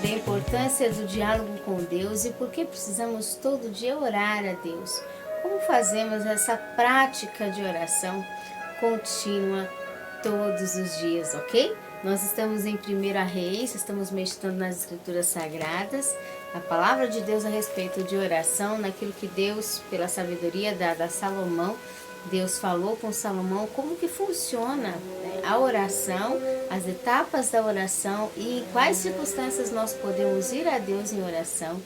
da importância do diálogo com Deus e por que precisamos todo dia orar a Deus. Como fazemos essa prática de oração contínua todos os dias, ok? Nós estamos em 1 Reis, estamos meditando nas Escrituras Sagradas, a palavra de Deus a respeito de oração, naquilo que Deus, pela sabedoria dada a Salomão, Deus falou com Salomão como que funciona, né, a oração, as etapas da oração e em quais circunstâncias nós podemos ir a Deus em oração,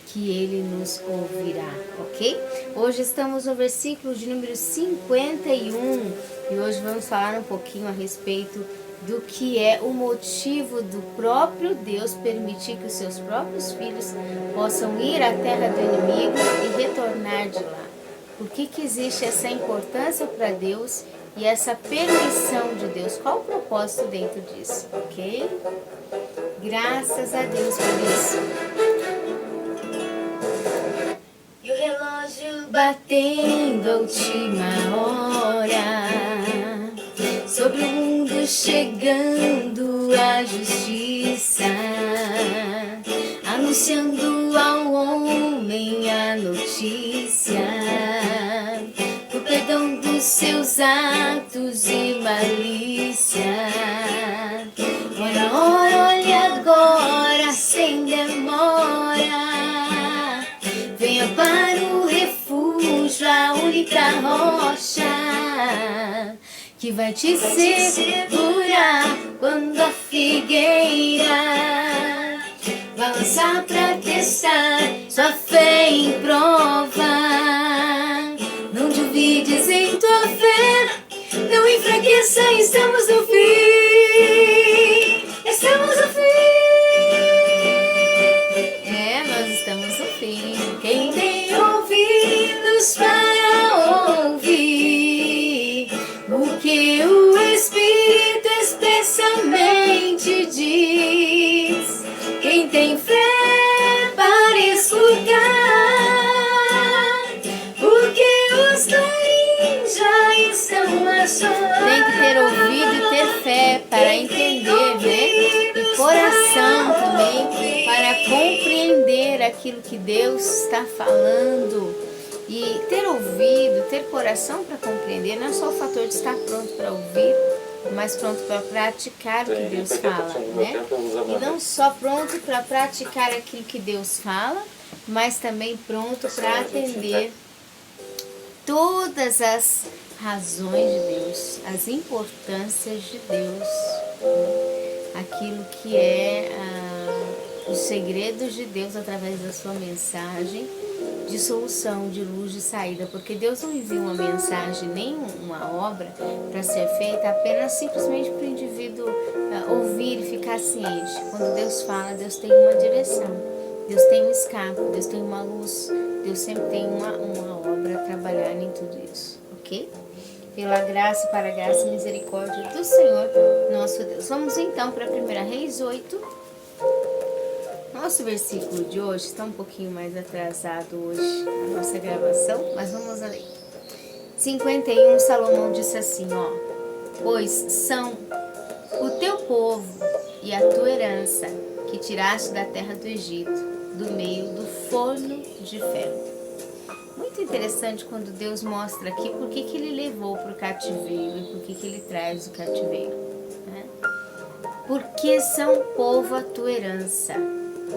que Ele nos ouvirá, ok? Hoje estamos no versículo de número 51 e hoje vamos falar um pouquinho a respeito do que é o motivo do próprio Deus permitir que os seus próprios filhos possam ir à terra do inimigo e retornar de lá. Por que existe essa importância para Deus e essa permissão de Deus? Qual o propósito dentro disso, ok? Graças a Deus por isso. E o relógio batendo a última hora, sobre o mundo chegando a justiça, anunciando ao homem a notícia do perdão dos seus atos e malícia. Olha agora, sem demora, venha para o refúgio, a única rocha que vai te segurar quando a figueira balançar pra testar sua fé em prova. Não duvides em tua fé, não enfraqueça, estamos no fim. Estamos no fim. Nós estamos no fim. Quem tem ouvidos para ouvir o que o Espírito expressamente diz. Quem tem fé para escutar, porque os clarins já estão a soar. Tem que ter ouvido e ter fé para entender, né? E coração também para compreender aquilo que Deus está falando. E ter ouvido, ter coração para compreender, não é só o fator de estar pronto para ouvir, mas pronto para praticar o que Deus fala, né? E não só pronto para praticar aquilo que Deus fala, mas também pronto para atender todas as razões de Deus, as importâncias de Deus, aquilo que é os segredos de Deus através da sua mensagem de solução, de luz, de saída, porque Deus não envia uma mensagem, nem uma obra para ser feita apenas simplesmente para o indivíduo ouvir e ficar ciente. Quando Deus fala, Deus tem uma direção, Deus tem um escape, Deus tem uma luz, Deus sempre tem uma obra a trabalhar em tudo isso, ok? Pela graça, para a graça e misericórdia do Senhor nosso Deus. Vamos então para 1 Reis 8. Nosso versículo de hoje está um pouquinho mais atrasado hoje, a nossa gravação, mas vamos ler. 51, Salomão disse assim, pois são o teu povo e a tua herança que tiraste da terra do Egito, do meio do forno de ferro. Muito interessante quando Deus mostra aqui por que ele levou para o cativeiro e por que ele traz o cativeiro, né? Porque são povo a tua herança.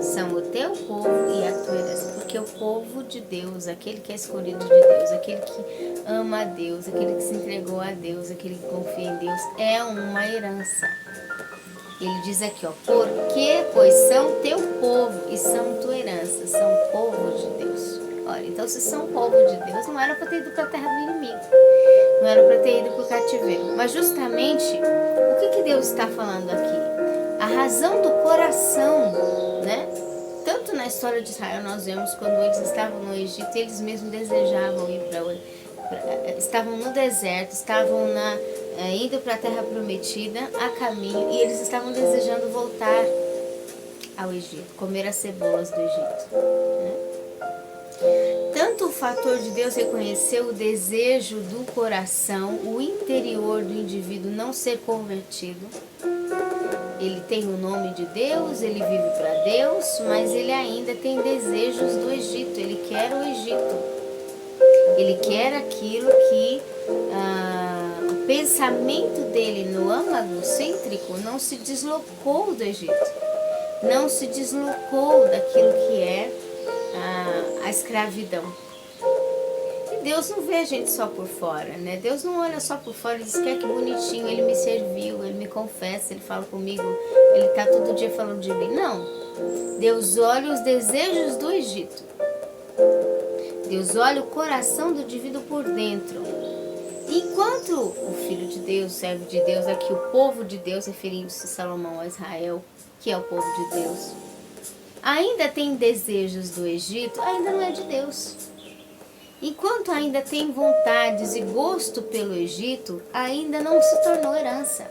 São o teu povo e a tua herança, porque o povo de Deus, aquele que é escolhido de Deus, aquele que ama a Deus, aquele que se entregou a Deus, aquele que confia em Deus, é uma herança. Ele diz aqui, porque, pois são teu povo e são tua herança, são povo de Deus. Olha, então se são povo de Deus, não era para ter ido para a terra do inimigo, não era para ter ido para o cativeiro, mas justamente, o que Deus está falando aqui? A razão do coração, né? Tanto na história de Israel nós vemos quando eles estavam no Egito, eles mesmos desejavam ir estavam no deserto, estavam indo para a terra prometida a caminho e eles estavam desejando voltar ao Egito, comer as cebolas do Egito, né? Tanto o fator de Deus reconhecer o desejo do coração, o interior do indivíduo não ser convertido, Ele tem o nome de Deus, ele vive para Deus, mas ele ainda tem desejos do Egito, ele quer o Egito. Ele quer aquilo que o pensamento dele no âmago cêntrico não se deslocou do Egito, não se deslocou daquilo que é a escravidão. E Deus não vê a gente só por fora, né? Deus não olha só por fora e diz que bonitinho, ele me serviu, ele me confessa, ele fala comigo, ele está todo dia falando de mim. Não, Deus olha os desejos do Egito. Deus olha o coração do indivíduo por dentro. Enquanto o Filho de Deus, o servo de Deus, aqui o povo de Deus, referindo-se Salomão a Israel, que é o povo de Deus, ainda tem desejos do Egito, ainda não é de Deus. Enquanto ainda tem vontades e gosto pelo Egito, ainda não se tornou herança.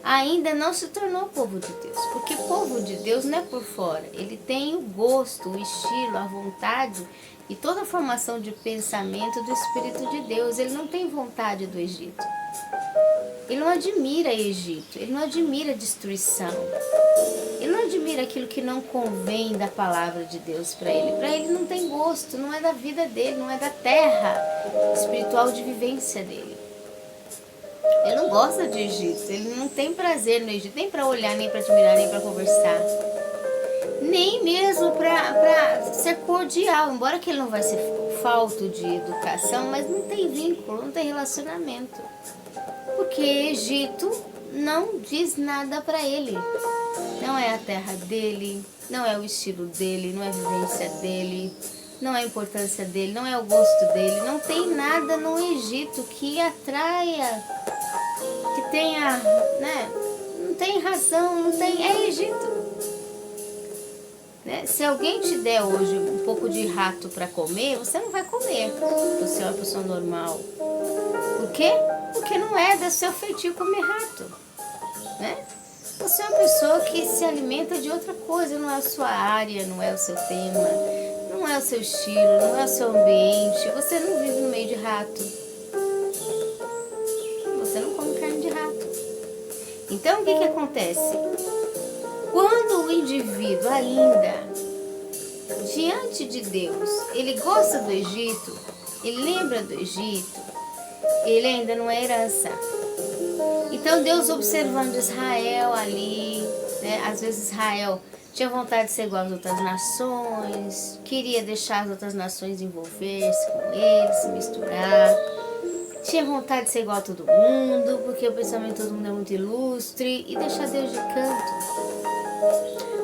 Ainda não se tornou povo de Deus, porque povo de Deus não é por fora, ele tem o gosto, o estilo, a vontade e toda a formação de pensamento do Espírito de Deus. Ele não tem vontade do Egito, ele não admira Egito, ele não admira destruição, ele não admira aquilo que não convém da palavra de Deus para ele não tem gosto, não é da vida dele, não é da terra espiritual de vivência dele. Ele não gosta de Egito, ele não tem prazer no Egito, nem para olhar, nem para admirar, nem para conversar. Nem mesmo para ser cordial, embora que ele não vai ser falto de educação, mas não tem vínculo, não tem relacionamento. Porque Egito não diz nada para ele. Não é a terra dele, não é o estilo dele, não é a vivência dele, não é a importância dele, não é o gosto dele. Não tem nada no Egito que atraia, que tenha, né? Não tem razão, não tem, é Egito. Né? Se alguém te der hoje um pouco de rato para comer, você não vai comer. Você é uma pessoa normal. Por quê? Porque não é do seu feitio comer rato. Né? Você é uma pessoa que se alimenta de outra coisa, não é a sua área, não é o seu tema, não é o seu estilo, não é o seu ambiente. Você não vive no meio de rato. Você não come carne de rato. Então o que acontece? Quando o indivíduo ainda, diante de Deus, ele gosta do Egito, ele lembra do Egito, ele ainda não é herança. Então Deus observando Israel ali, né? Às vezes Israel tinha vontade de ser igual às outras nações, queria deixar as outras nações envolver-se com ele, se misturar. Tinha vontade de ser igual a todo mundo, porque o pensamento de todo mundo é muito ilustre, e deixar Deus de canto.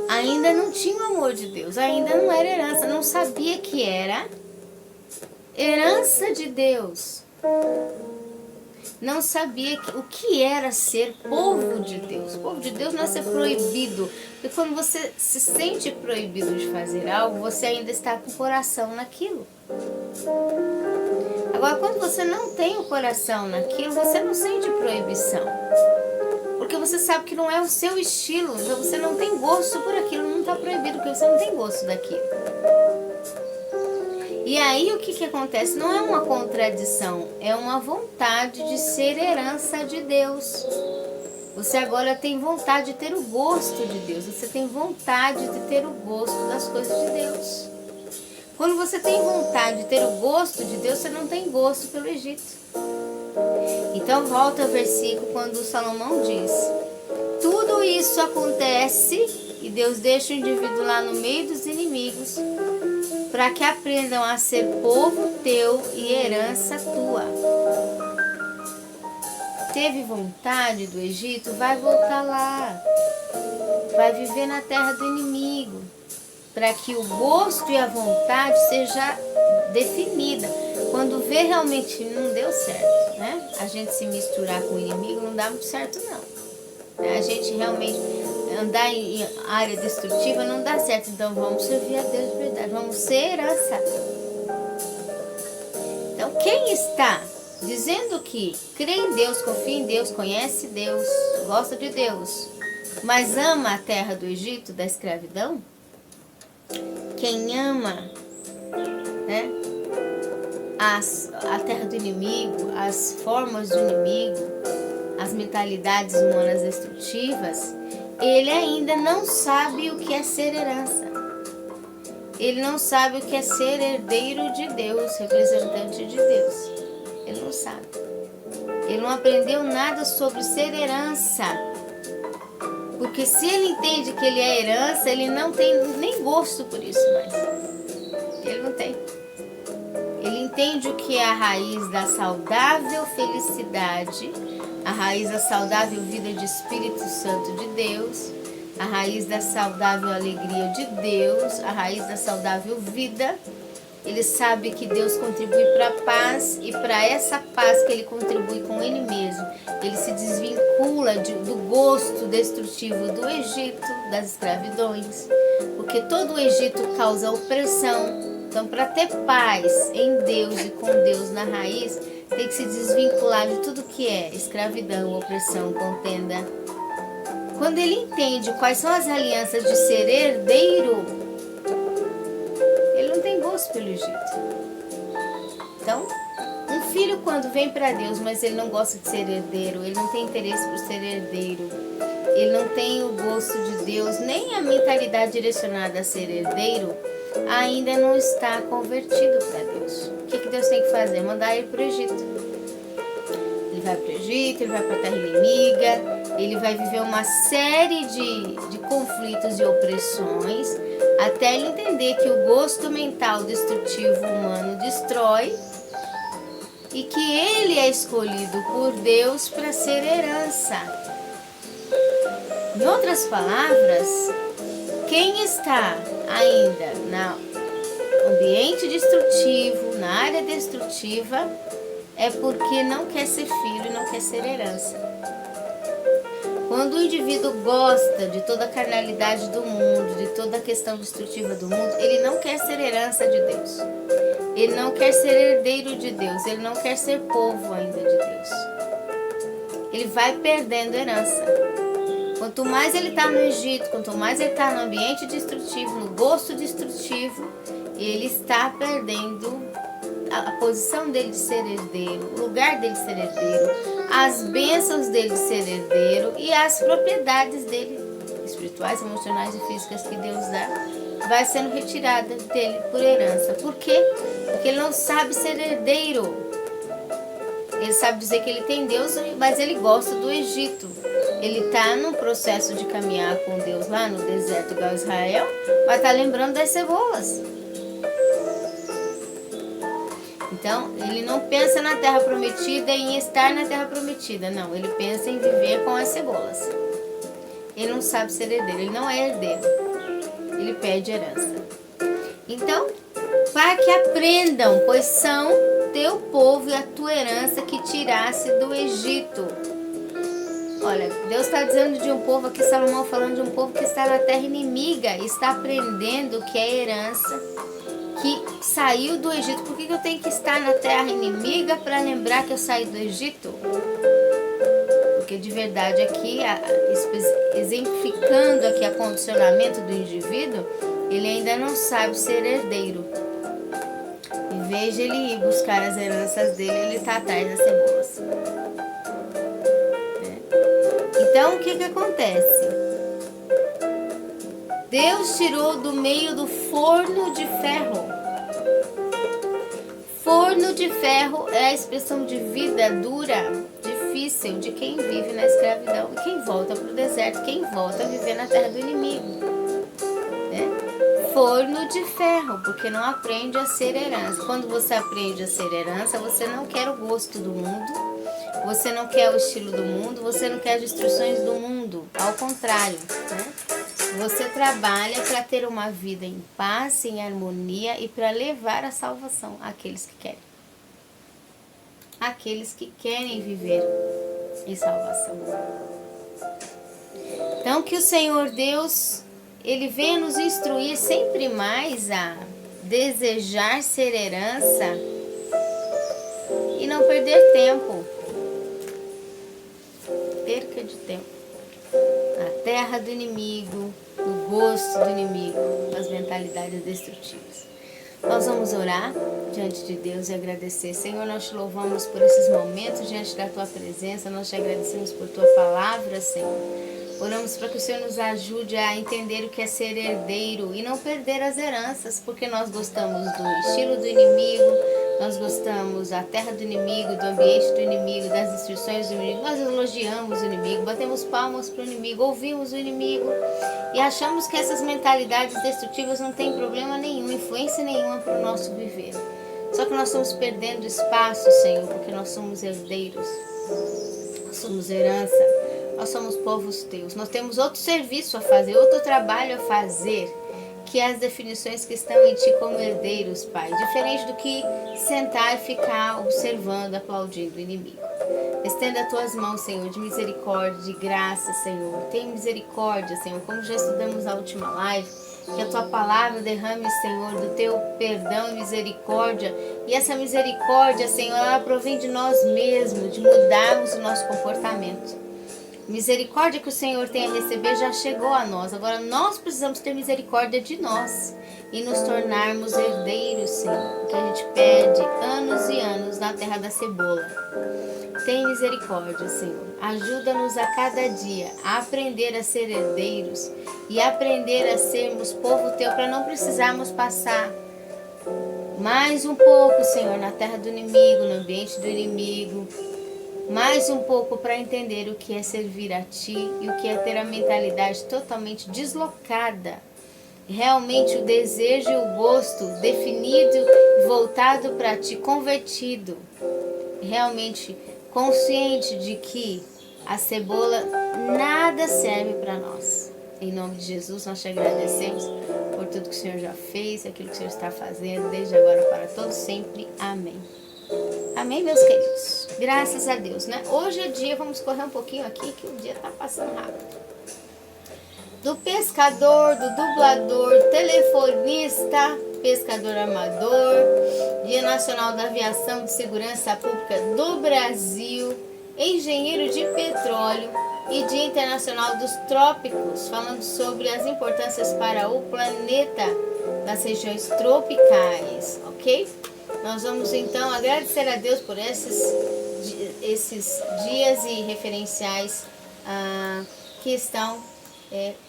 Ainda não tinha o amor de Deus, ainda não era herança, não sabia que era herança de Deus. Não sabia o que era ser povo de Deus. O povo de Deus não é ser proibido, porque quando você se sente proibido de fazer algo, você ainda está com o coração naquilo. Agora, quando você não tem o coração naquilo, você não sente proibição. Porque você sabe que não é o seu estilo, então você não tem gosto por aquilo, não está proibido, porque você não tem gosto daquilo. E aí o que acontece? Não é uma contradição, é uma vontade de ser herança de Deus. Você agora tem vontade de ter o gosto de Deus, você tem vontade de ter o gosto das coisas de Deus. Quando você tem vontade de ter o gosto de Deus, você não tem gosto pelo Egito. Então volta ao versículo quando Salomão diz: tudo isso acontece e Deus deixa o indivíduo lá no meio dos inimigos para que aprendam a ser povo teu e herança tua. Teve vontade do Egito, vai voltar lá, vai viver na terra do inimigo, para que o gosto e a vontade seja definida. Quando vê realmente não deu certo, né? A gente se misturar com o inimigo não dá muito certo não. A gente realmente andar em área destrutiva não dá certo. Então vamos servir a Deus de verdade, vamos ser herança. Então quem está dizendo que crê em Deus, confia em Deus, conhece Deus, gosta de Deus, mas ama a terra do Egito, da escravidão, quem ama, né, a terra do inimigo, as formas do inimigo, as mentalidades humanas destrutivas, ele ainda não sabe o que é ser herança. Ele não sabe o que é ser herdeiro de Deus, representante de Deus. Ele não sabe. Ele não aprendeu nada sobre ser herança. Porque se ele entende que ele é herança, ele não tem nem gosto por isso mais. Ele não tem. Ele entende o que é a raiz da saudável felicidade, a raiz da saudável vida de Espírito Santo de Deus, a raiz da saudável alegria de Deus, a raiz da saudável vida. Ele sabe que Deus contribui para a paz, e para essa paz que ele contribui com ele mesmo, ele se desvincula do gosto destrutivo do Egito, das escravidões, porque todo o Egito causa opressão. Então, para ter paz em Deus e com Deus na raiz, tem que se desvincular de tudo que é escravidão, opressão, contenda. Quando ele entende quais são as alianças de ser herdeiro, ele não tem gosto pelo Egito. Então, um filho quando vem para Deus, mas ele não gosta de ser herdeiro, ele não tem interesse por ser herdeiro, ele não tem o gosto de Deus, nem a mentalidade direcionada a ser herdeiro, ainda não está convertido para Deus. O que Deus tem que fazer? Mandar ele para o Egito. Ele vai para o Egito, ele vai para a terra inimiga, ele vai viver uma série de conflitos e opressões, até ele entender que o gosto mental destrutivo humano destrói e que ele é escolhido por Deus para ser herança. Em outras palavras, quem está ainda no ambiente destrutivo, na área destrutiva, é porque não quer ser filho e não quer ser herança. Quando o indivíduo gosta de toda a carnalidade do mundo, de toda a questão destrutiva do mundo, ele não quer ser herança de Deus. Ele não quer ser herdeiro de Deus, ele não quer ser povo ainda de Deus. Ele vai perdendo herança. Quanto mais ele está no Egito, quanto mais ele está no ambiente destrutivo, no gosto destrutivo, ele está perdendo a posição dele de ser herdeiro, o lugar dele de ser herdeiro, as bênçãos dele de ser herdeiro e as propriedades dele, espirituais, emocionais e físicas que Deus dá, vai sendo retirada dele por herança. Por quê? Porque ele não sabe ser herdeiro. Ele sabe dizer que ele tem Deus, mas ele gosta do Egito. Ele está num processo de caminhar com Deus lá no deserto igual Israel, mas está lembrando das cebolas. Então, ele não pensa na terra prometida e em estar na terra prometida. Não, ele pensa em viver com as cebolas. Ele não sabe ser herdeiro, ele não é herdeiro. Ele pede herança. Então, para que aprendam, pois são teu povo e a tua herança que tirasse do Egito. Olha, Deus está dizendo de um povo aqui, Salomão falando de um povo que está na terra inimiga, está aprendendo o que é herança, que saiu do Egito. Por que eu tenho que estar na terra inimiga para lembrar que eu saí do Egito? Porque de verdade aqui, exemplificando aqui o condicionamento do indivíduo, ele ainda não sabe ser herdeiro. Em vez de ele ir buscar as heranças dele, ele está atrás das cebolas. Então, o que acontece? Deus tirou do meio do forno de ferro. Forno de ferro é a expressão de vida dura, difícil, de quem vive na escravidão e quem volta para o deserto, quem volta a viver na terra do inimigo. Forno de ferro, porque não aprende a ser herança. Quando você aprende a ser herança, você não quer o gosto do mundo, você não quer o estilo do mundo, você não quer as instruções do mundo. Ao contrário, você trabalha para ter uma vida em paz, em harmonia e para levar a salvação àqueles que querem. Aqueles que querem viver em salvação. Então, que o Senhor Deus, Ele venha nos instruir sempre mais a desejar ser herança e não perder tempo. Perca de tempo. Na terra do inimigo, no gosto do inimigo, as mentalidades destrutivas. Nós vamos orar diante de Deus e agradecer. Senhor, nós te louvamos por esses momentos diante da tua presença, nós te agradecemos por tua palavra, Senhor. Oramos para que o Senhor nos ajude a entender o que é ser herdeiro e não perder as heranças, porque nós gostamos do estilo do inimigo, nós gostamos da terra do inimigo, do ambiente do inimigo, das instruções do inimigo, nós elogiamos o inimigo, batemos palmas para o inimigo, ouvimos o inimigo e achamos que essas mentalidades destrutivas não têm problema nenhum, influência nenhuma para o nosso viver. Só que nós estamos perdendo espaço, Senhor, porque nós somos herdeiros, nós somos herança, nós somos povos teus. Nós temos outro serviço a fazer, outro trabalho a fazer, que é as definições que estão em ti como herdeiros, Pai. Diferente do que sentar e ficar observando, aplaudindo o inimigo. Estenda as tuas mãos, Senhor, de misericórdia, de graça, Senhor. Tenha misericórdia, Senhor, como já estudamos na última live. Que a tua palavra derrame, Senhor, do teu perdão e misericórdia. E essa misericórdia, Senhor, ela provém de nós mesmos, de mudarmos o nosso comportamento. Misericórdia que o Senhor tem a receber já chegou a nós. Agora nós precisamos ter misericórdia de nós e nos tornarmos herdeiros, Senhor. Porque a gente perde anos e anos na terra da cebola. Tem misericórdia, Senhor. Ajuda-nos a cada dia a aprender a ser herdeiros e aprender a sermos povo teu, para não precisarmos passar mais um pouco, Senhor, na terra do inimigo, no ambiente do inimigo. Mais um pouco para entender o que é servir a ti e o que é ter a mentalidade totalmente deslocada. Realmente o desejo e o gosto definido, voltado para ti, convertido. Realmente consciente de que a cebola nada serve para nós. Em nome de Jesus, nós te agradecemos por tudo que o Senhor já fez, aquilo que o Senhor está fazendo, desde agora para todos sempre. Amém. Amém, meus queridos? Graças a Deus, né? Hoje é dia, vamos correr um pouquinho aqui, que o dia tá passando rápido. Do pescador, do dublador, telefonista, pescador amador, Dia Nacional da Aviação de Segurança Pública do Brasil, engenheiro de petróleo e Dia Internacional dos Trópicos, falando sobre as importâncias para o planeta das regiões tropicais, ok? Nós vamos então agradecer a Deus por esses dias e referenciais que estão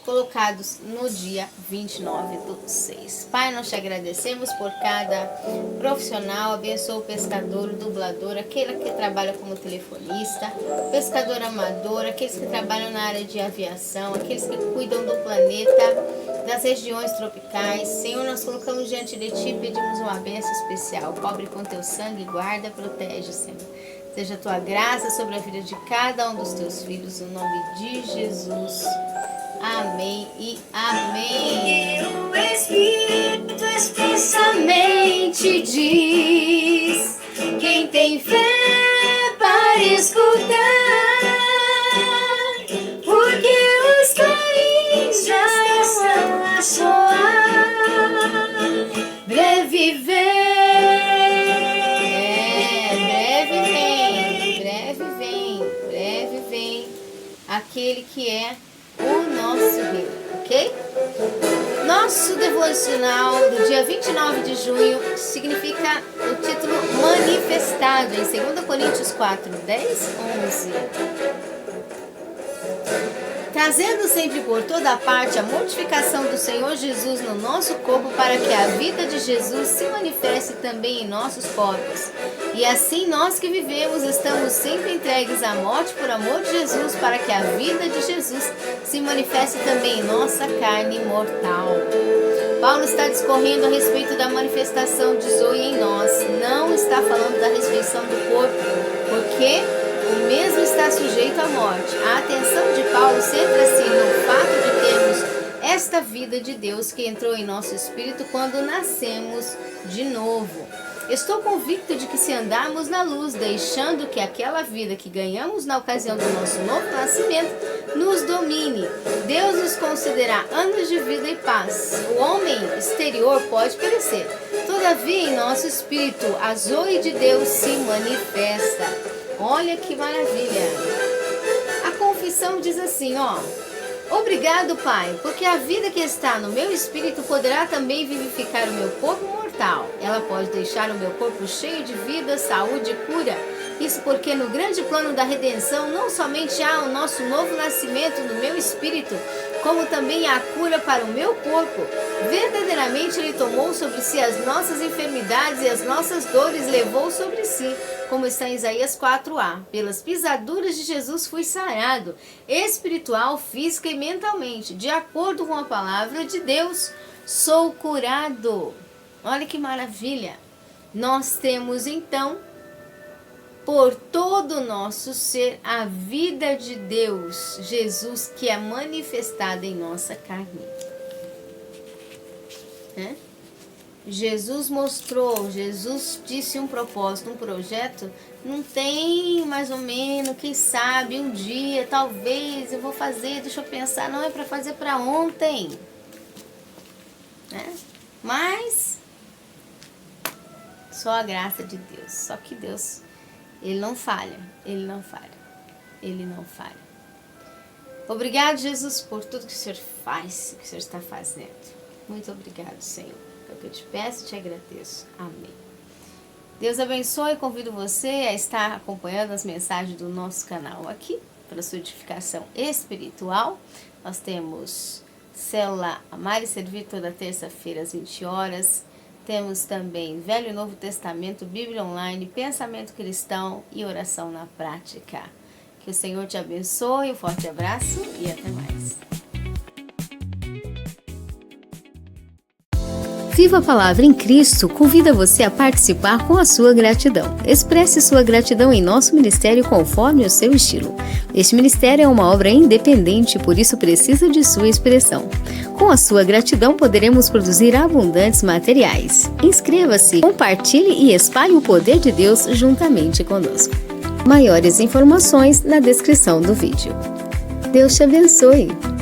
colocados no dia 29/6. Pai, nós te agradecemos por cada profissional. Abençoa o pescador, o dublador, aquele que trabalha como telefonista, pescador amador, aqueles que trabalham na área de aviação, aqueles que cuidam do planeta, das regiões tropicais. Senhor, nós colocamos diante de ti e pedimos uma bênção especial. Cobre com teu sangue, guarda, protege, Senhor. Seja a tua graça sobre a vida de cada um dos teus filhos, no nome de Jesus. Amém e amém. O Espírito expressamente diz: quem tem fé para escutar, porque os clarins já estão a soar. Breve vem aquele que é o nosso Rei, ok? Nosso devocional do dia 29 de junho significa o título manifestado em 2 Coríntios 4, 10, 11. Trazendo sempre por toda parte a mortificação do Senhor Jesus no nosso corpo, para que a vida de Jesus se manifeste também em nossos corpos. E assim nós que vivemos estamos sempre entregues à morte por amor de Jesus, para que a vida de Jesus se manifeste também em nossa carne mortal. Paulo está discorrendo a respeito da manifestação de Zoe em nós. Não está falando da ressurreição do corpo, porque o mesmo está sujeito à morte. A atenção de Paulo centra-se no fato de termos esta vida de Deus que entrou em nosso espírito quando nascemos de novo. Estou convicto de que se andarmos na luz, deixando que aquela vida que ganhamos na ocasião do nosso novo nascimento nos domine, Deus nos concederá anos de vida e paz. O homem exterior pode perecer, todavia em nosso espírito a Zoe de Deus se manifesta. Olha que maravilha! A confissão diz assim, Obrigado, Pai, porque a vida que está no meu espírito poderá também vivificar o meu corpo mortal. Ela pode deixar o meu corpo cheio de vida, saúde e cura. Isso porque no grande plano da redenção não somente há o nosso novo nascimento no meu espírito, como também há a cura para o meu corpo. Verdadeiramente Ele tomou sobre si as nossas enfermidades e as nossas dores levou sobre si, como está em Isaías 4a. Pelas pisaduras de Jesus fui sarado, espiritual, física e mentalmente. De acordo com a palavra de Deus, sou curado. Olha que maravilha! Nós temos então, por todo o nosso ser, a vida de Deus, Jesus, que é manifestada em nossa carne. Jesus mostrou, Jesus disse um propósito, um projeto, não tem mais ou menos, quem sabe, um dia, talvez, eu vou fazer, deixa eu pensar, não é para fazer para ontem. Mas, só a graça de Deus, só que Deus, Ele não falha, Ele não falha, Ele não falha. Obrigado, Jesus, por tudo que o Senhor faz, que o Senhor está fazendo. Muito obrigado, Senhor. É o que eu te peço e te agradeço. Amém. Deus abençoe e convido você a estar acompanhando as mensagens do nosso canal aqui, para sua edificação espiritual. Nós temos Célula Amar e Servir toda terça-feira às 20 horas. Temos também Velho e Novo Testamento, Bíblia Online, Pensamento Cristão e Oração na Prática. Que o Senhor te abençoe, um forte abraço e até mais. Viva a Palavra em Cristo convida você a participar com a sua gratidão. Expresse sua gratidão em nosso ministério conforme o seu estilo. Este ministério é uma obra independente, por isso precisa de sua expressão. Com a sua gratidão poderemos produzir abundantes materiais. Inscreva-se, compartilhe e espalhe o poder de Deus juntamente conosco. Maiores informações na descrição do vídeo. Deus te abençoe!